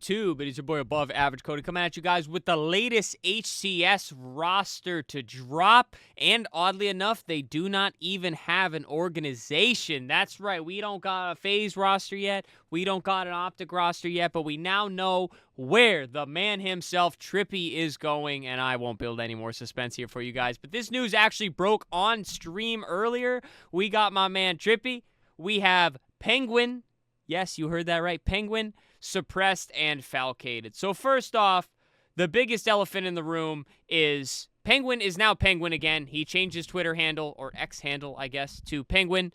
YouTube? It is your boy Above Average Cody coming at you guys with the latest HCS roster to drop. And oddly enough, they do not even have an organization. That's right. We don't got a FaZe roster yet. We don't got an Optic roster yet. But we now know where the man himself, Trippy, is going. And I won't build any more suspense here for you guys. But this news actually broke on stream earlier. We got my man Trippy. We have Penguin. Yes, you heard that right. Penguin, Suppressed, and Falcated. So first off, the biggest elephant in the room is Penguin is now Penguin again. He changed his Twitter handle, or X handle, I guess, to Penguin.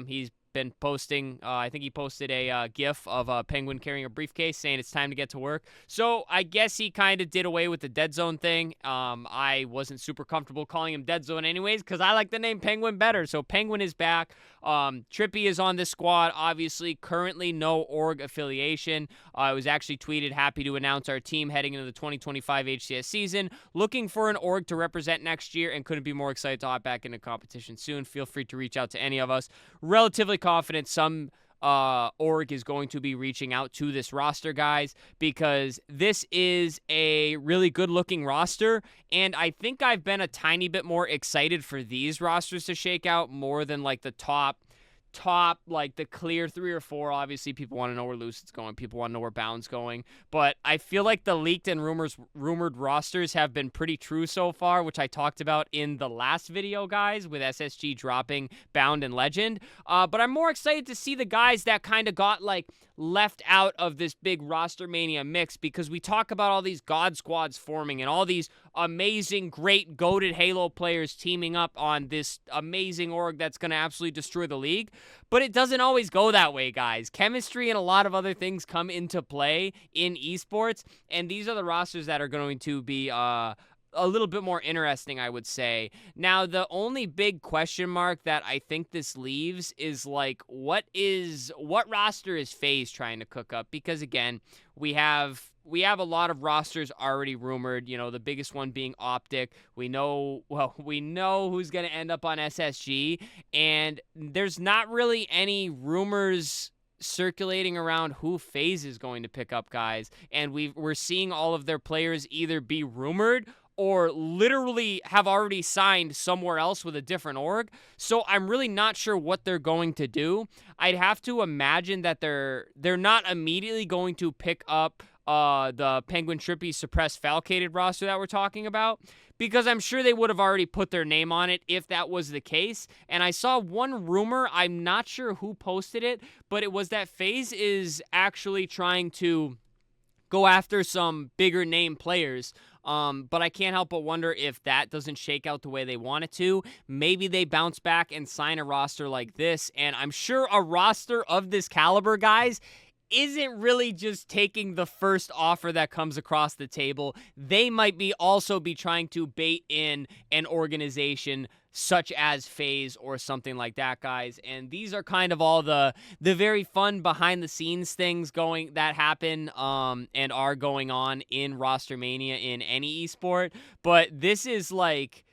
He's been posting, I think he posted a GIF of a penguin carrying a briefcase saying it's time to get to work. So I guess he kind of did away with the Dead Zone thing. I wasn't super comfortable calling him Dead Zone anyways because I like the name Penguin better. So Penguin is back. Trippy is on this squad, obviously. Currently no org affiliation. I was actually tweeted, happy to announce our team heading into the 2025 HCS season. Looking for an org to represent next year and couldn't be more excited to hop back into competition soon. Feel free to reach out to any of us. Relatively confident some org is going to be reaching out to this roster, guys, because this is a really good-looking roster, and I think I've been a tiny bit more excited for these rosters to shake out more than, like, the top, like, the clear 3 or 4. Obviously, people want to know where Lucid's going. People want to know where Bound's going. But I feel like the leaked and rumored rosters have been pretty true so far, which I talked about in the last video, guys, with SSG dropping Bound and Legend. But I'm more excited to see the guys that kind of got, like, left out of this big Rostermania mix, because we talk about all these God Squads forming and all these amazing, great, goated Halo players teaming up on this amazing org that's going to absolutely destroy the league. But it doesn't always go that way, guys. Chemistry and a lot of other things come into play in esports, and these are the rosters that are going to be a little bit more interesting, I would say. Now, the only big question mark that I think this leaves is, like, what roster is FaZe trying to cook up? Because, again, we have a lot of rosters already rumored, you know, the biggest one being Optic. We know who's going to end up on SSG, and there's not really any rumors circulating around who FaZe is going to pick up, guys. And we're seeing all of their players either be rumored or literally have already signed somewhere else with a different org. So I'm really not sure what they're going to do. I'd have to imagine that they're not immediately going to pick up the Penguin, Trippy, Suppressed, Falcated roster that we're talking about, because I'm sure they would have already put their name on it if that was the case. And I saw one rumor, I'm not sure who posted it, but it was that FaZe is actually trying to go after some bigger name players. But I can't help but wonder if that doesn't shake out the way they want it to. Maybe they bounce back and sign a roster like this. And I'm sure a roster of this caliber, guys, isn't really just taking the first offer that comes across the table. They might also be trying to bait in an organization such as FaZe or something like that, guys. And these are kind of all the very fun behind-the-scenes things that happen and are going on in Rostermania in any esport. But this is like,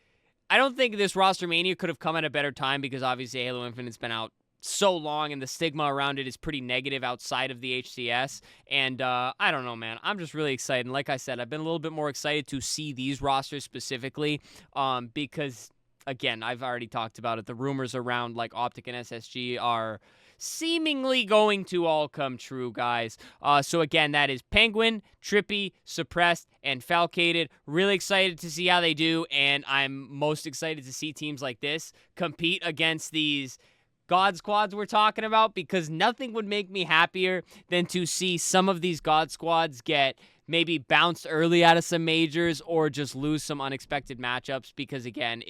I don't think this Rostermania could have come at a better time, because obviously Halo Infinite's been out so long and the stigma around it is pretty negative outside of the HCS. And I don't know, man. I'm just really excited. And like I said, I've been a little bit more excited to see these rosters specifically because, again, I've already talked about it. The rumors around, like, Optic and SSG are seemingly going to all come true, guys. So, again, that is Penguin, Trippy, Suppressed, and Falcated. Really excited to see how they do, and I'm most excited to see teams like this compete against these God Squads we're talking about, because nothing would make me happier than to see some of these God Squads get maybe bounced early out of some majors or just lose some unexpected matchups, because, again,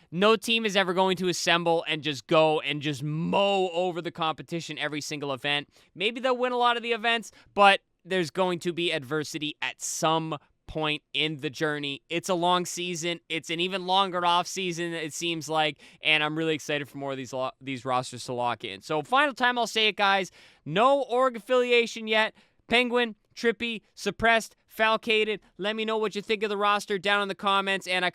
no team is ever going to assemble and just go and just mow over the competition every single event. Maybe they'll win a lot of the events, but there's going to be adversity at some point in the journey. It's a long season. It's an even longer off season, it seems like, and I'm really excited for more of these rosters to lock in. So final time I'll say it, guys. No org affiliation yet. Penguin, Trippy, Suppressed, Falcated. Let me know what you think of the roster down in the comments. And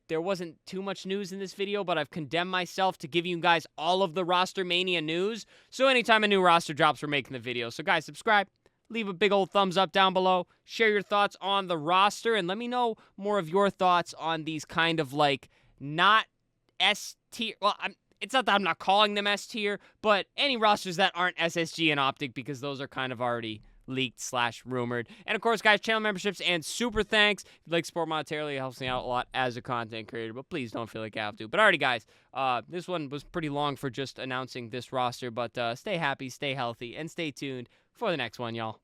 there wasn't too much news in this video, but I've condemned myself to giving you guys all of the Rostermania news. So anytime a new roster drops, we're making the video. So guys, subscribe, leave a big old thumbs up down below. Share your thoughts on the roster, and let me know more of your thoughts on these kind of like not S tier. Well, it's not that I'm not calling them S tier, but any rosters that aren't SSG and Optic, because those are kind of already leaked / rumored. And of course, guys, channel memberships and super thanks. If you'd like to support monetarily, it helps me out a lot as a content creator, but please don't feel like you have to. But alrighty, guys, this one was pretty long for just announcing this roster, but stay happy, stay healthy, and stay tuned for the next one, y'all.